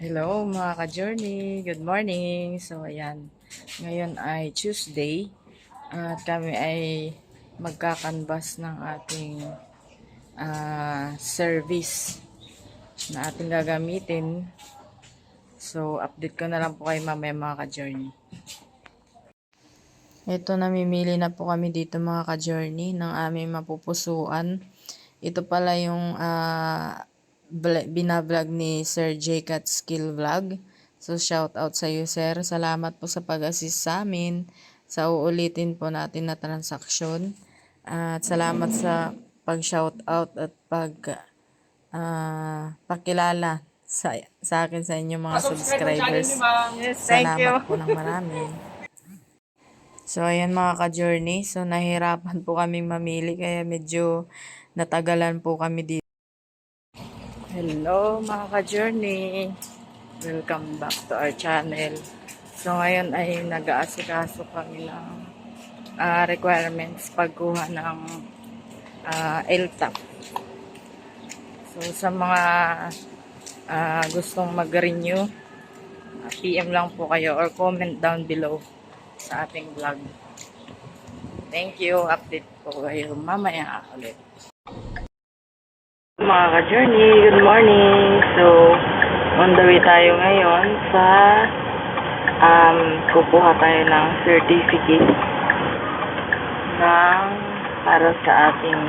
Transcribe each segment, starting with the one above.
Hello mga ka-journey, good morning. So ayan, ngayon ay Tuesday at kami ay magkakanbas ng ating service na ating gagamitin. So update ko na lang po kayo mamaya mga ka-journey. Ito, namimili na po kami dito mga ka-journey ng aming mapupusuan. Ito pala yung binablog ni Sir J-Cat Skill Vlog. So, shout out sa iyo, sir. Salamat po sa pag-assist sa amin sa uulitin po natin na transaksyon. At salamat sa pag-shout out at pakilala sa akin sa inyo mga subscribers. Yes, thank you. Salamat po ng marami. So, ayan mga ka-journey. So, nahirapan po kaming mamili kaya medyo natagalan po kami dito. Hello mga ka-journey. Welcome back to our channel. So, ngayon ay nag-aasikaso kami ng requirements pagkuha ng LTAP. So, sa mga gustong mag-renew, PM lang po kayo or comment down below sa ating vlog. Thank you. Update po kayo mamaya ulit. Mga ka-journey, good morning. So, on the way tayo ngayon sa kukuha tayo ng certificate para sa ating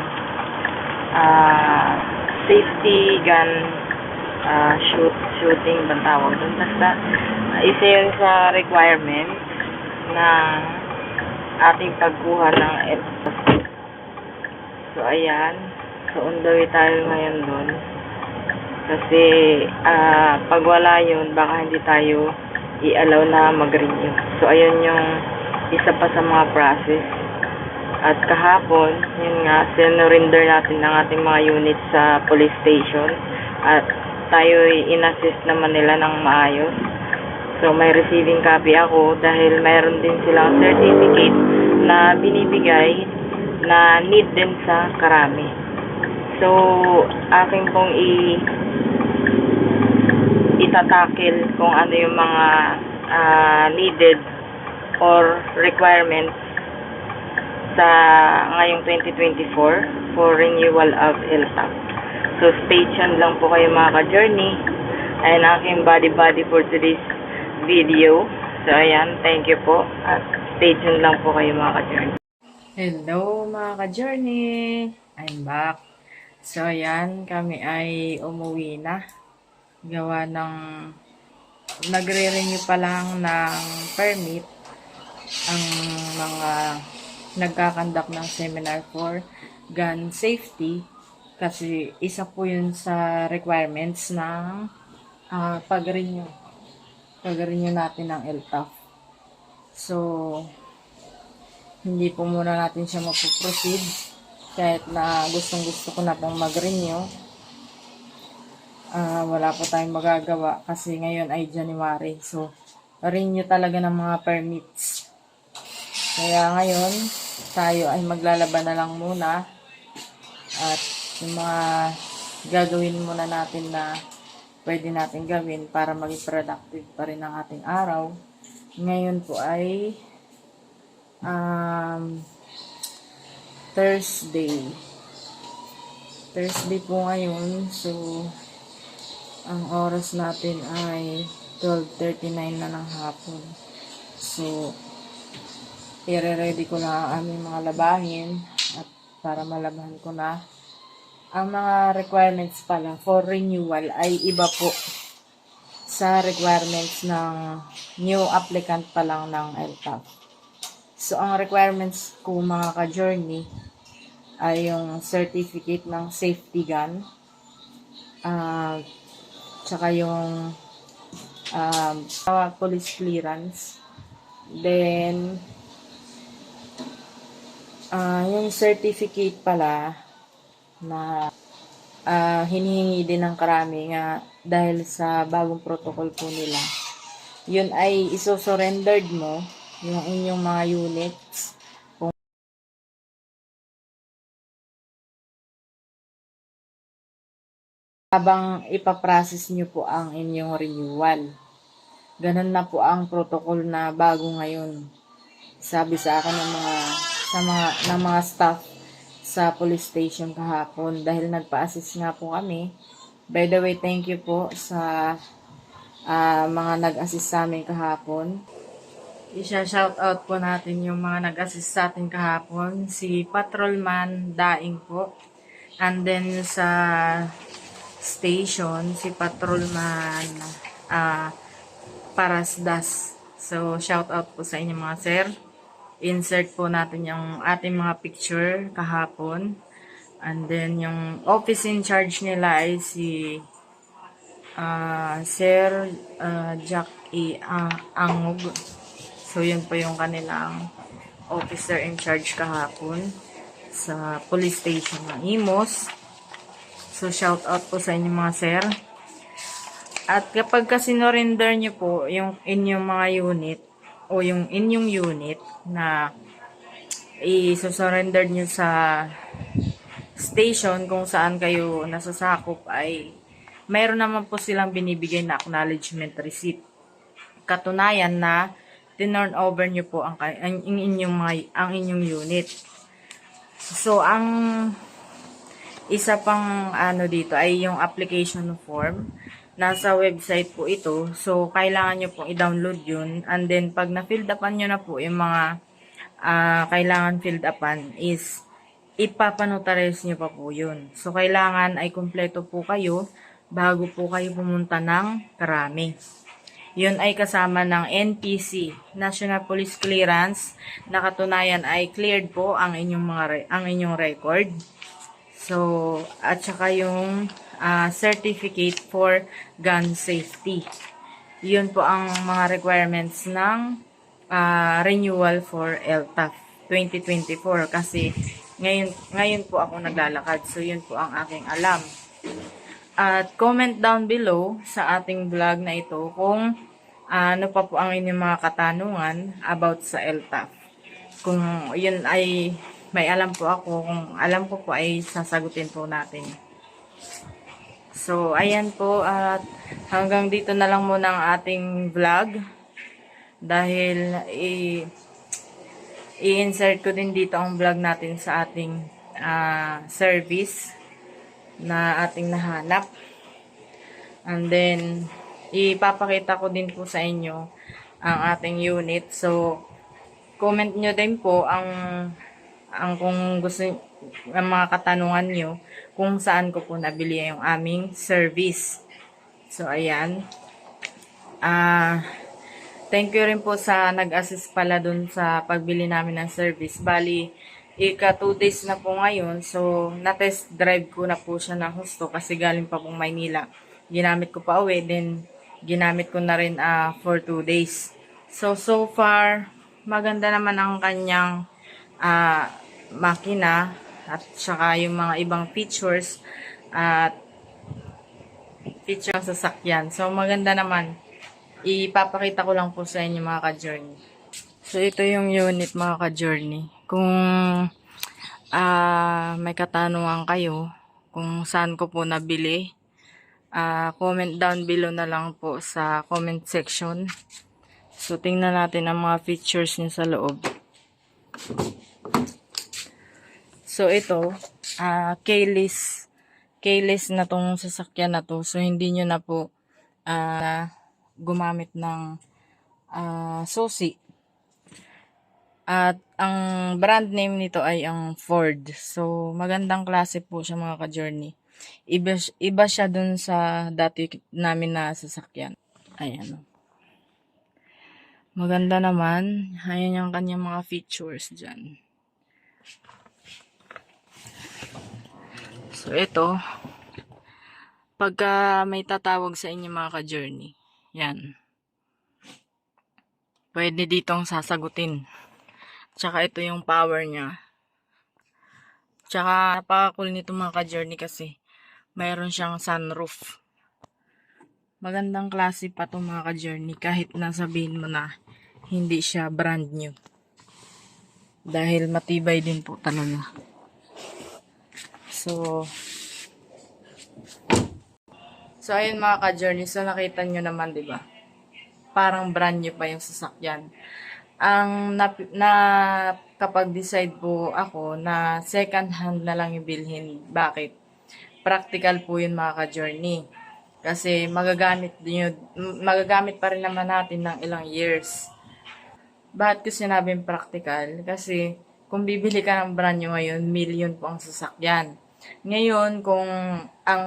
safety gun shooting bang tawag doon. Basta isa yun sa requirement ng ating pagkuha ng LTAP. So, ayan. So, on the way tayo ngayon doon. Kasi, pag wala yun, baka hindi tayo i-allow na mag-renew. So, ayun yung isa pa sa mga process. At kahapon, yun nga, sinurinder natin ng ating mga units sa police station. At tayo in-assist naman nila ng maayos. So, may receiving copy ako dahil mayroon din silang certificate na binibigay na need din sa karami. So, aking pong itatakil kung ano yung mga needed or requirements sa ngayong 2024 for renewal of LTAP. So, stay tuned lang po kayo mga ka-journey. Ayan aking body for today's video. So, ayan. Thank you po. At stay tuned lang po kayo mga ka-journey. Hello mga ka-journey. I'm back. So, ayan. Kami ay umuwi na. Gawa ng nagre-renew pa lang ng permit ang mga nagkakandak ng seminar for gun safety. Kasi isa po yun sa requirements ng pag-renew natin ng LTAP. So, hindi po muna natin siya mapuproceed kahit na gustong-gusto ko na pong mag-renew. Wala po tayong magagawa kasi ngayon ay January. So, renew talaga ng mga permits. Kaya ngayon, tayo ay maglalaban na lang muna at yung mga gagawin muna natin na pwede natin gawin para maging productive pa rin ang ating araw. Ngayon po ay Thursday po ngayon. So, ang oras natin ay 12:39 na ng hapon. So, i-ready ko na ang aming mga labahin at para malabahan ko na. Ang mga requirements pala for renewal ay iba po sa requirements ng new applicant pa lang ng LTAP. So, ang requirements ko mga ka-journey ay yung certificate ng safety gun, tsaka yung police clearance, then yung certificate pala na hinihingi din ng karami nga dahil sa bagong protocol po nila. Yun ay iso-surrendered mo yung inyong mga units habang ipaprocess nyo po ang inyong renewal. Ganun na po ang protocol na bago ngayon. Sabi sa akin ng mga staff sa police station kahapon dahil nagpa-assist nga po kami. By the way, thank you po sa mga nag-assist sa amin kahapon. Isha-shoutout po natin yung mga nag-assist sa atin kahapon. Si Patrolman Daing po. And then sa station, si Patrolman Parasdas. So, shoutout po sa inyo mga sir. Insert po natin yung ating mga picture kahapon. And then, yung office in charge nila ay si Sir Jack E. Angog. So, yun po yung kanilang officer in charge kahapon sa police station ng Imos. So, shout out po sa inyo mga sir. At kapag kasi no-render nyo po yung inyong mga unit o yung inyong unit na i-surrender nyo sa station kung saan kayo nasasakop ay mayroon naman po silang binibigay na acknowledgement receipt. Katunayan na tinurn over nyo po ang inyong unit. So, ang isa pang dito ay yung application form. Nasa website po ito. So, kailangan nyo pong i-download yun. And then, pag na-filled upan nyo na po yung mga kailangan filled upan is ipapanotarize nyo pa po yun. So, kailangan ay kumpleto po kayo bago po kayo pumunta ng Krami. Yun ay kasama ng NPC, National Police Clearance, na katunayan ay cleared po ang inyong record. So, at saka yung certificate for gun safety. Yun po ang mga requirements ng renewal for LTAF 2024 kasi ngayon po ako naglalakad. So, yun po ang aking alam. At comment down below sa ating vlog na ito kung ano pa po ang inyong mga katanungan about sa LTAF. Kung yun ay may alam po ako, kung alam ko po ay sasagutin po natin. So, ayan po at hanggang dito na lang muna ang ating vlog dahil i-insert ko din dito ang vlog natin sa ating service na ating nahanap. And then, ipapakita ko din po sa inyo ang ating unit. So, comment nyo din po ang kung gusto ang mga katanungan nyo kung saan ko po nabili yung aming service. So, ayan. Thank you rin po sa nag-assist pala dun sa pagbili namin ng service. Bali, ika 2 days na po ngayon. So, na-test drive ko na po siya ng husto kasi galing pa pong Maynila. Ginamit ko pa uwi. Then, ginamit ko na rin for 2 days. So far, maganda naman ang kanyang makina at saka yung mga ibang features at feature ng sasakyan. So, maganda naman. Ipapakita ko lang po sa inyo mga ka-journey. So, ito yung unit mga ka-journey. Kung may katanungan kayo kung saan ko po nabili, comment down below na lang po sa comment section. So, tingnan natin ang mga features niya sa loob. So, ito, keyless na tong sasakyan na to. So, hindi nyo na po gumamit ng susi. At ang brand name nito ay ang Ford. So, magandang klase po siya mga ka-journey. Iba siya dun sa dati namin na sasakyan. Ayan. Maganda naman. Ayan yung kanyang mga features dyan. So, ito. Pagka may tatawag sa inyo mga ka-journey. Yan. Pwede ditong sasagutin. Tsaka ito yung power niya. Tsaka napaka-cool nito mga ka-journey kasi mayroon siyang sunroof. Magandang klase pa itong mga ka-journey kahit nasabihin mo na hindi siya brand new. Dahil matibay din po talaga. So, So, ayun mga ka-journey. So, nakita nyo naman, di ba? Parang brand new pa yung sasakyan. Ang kapag decide po ako na second hand na lang yung bilhin. Bakit? Practical po yun mga ka-journey. Kasi magagamit pa rin naman natin ng ilang years. Bakit ko sinabing practical? Kasi kung bibili ka ng brand new ngayon, million po ang sasakyan. Ngayon, kung ang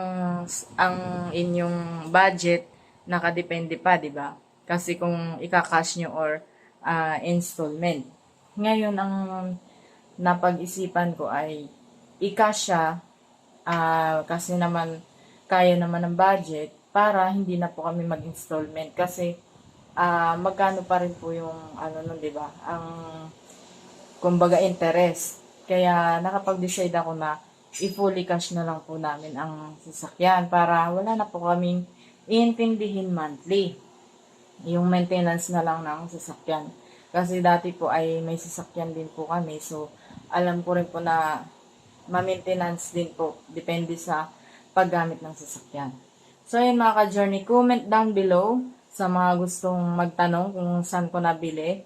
ang inyong budget nakadepende pa, 'di ba? Kasi kung ika-cash nyo or installment. Ngayon, ang napag-isipan ko ay i-cash siya kasi naman kaya naman ng budget para hindi na po kami mag-installment kasi magkano pa rin po yung ano nun, 'di ba? Ang kumbaga interest. Kaya nakapag-decide ako na i-fully cash na lang po namin ang sasakyan para wala na po kaming iintindihin monthly. Yung maintenance na lang ng sasakyan. Kasi dati po ay may sasakyan din po kami. So, alam ko rin po na ma-maintenance din po. Depende sa paggamit ng sasakyan. So, yun mga ka-journey. Comment down below sa mga gustong magtanong kung saan ko nabili.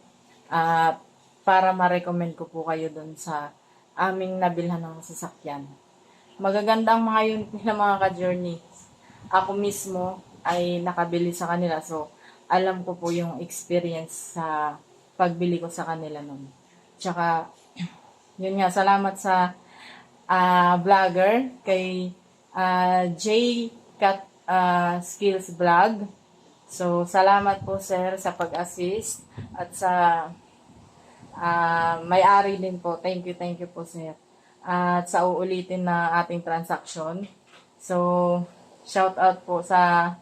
Para ma-recommend ko po kayo dun sa aming nabilhan ng sasakyan. Magaganda ang mga yun nila mga ka-journey. Ako mismo ay nakabili sa kanila. So, alam ko po yung experience sa pagbili ko sa kanila nun. Tsaka, yun nga, salamat sa vlogger kay J. Cat Skills Vlog. So, salamat po sir sa pag-assist at sa may-ari din po. Thank you po sir. At sa uulitin na ating transaction. So, shout out po sa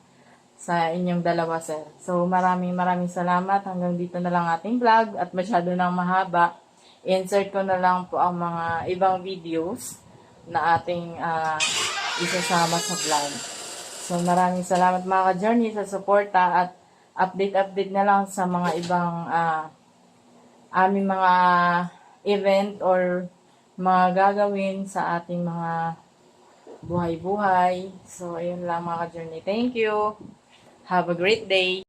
inyong dalawa, sir. So, maraming salamat. Hanggang dito na lang ating vlog at masyado nang mahaba. Insert ko na lang po ang mga ibang videos na ating isasama sa vlog. So, maraming salamat mga ka-journey sa suporta at update na lang sa mga ibang aming mga event or mga gagawin sa ating mga buhay-buhay. So, ayun lang mga ka-journey. Thank you. Have a great day.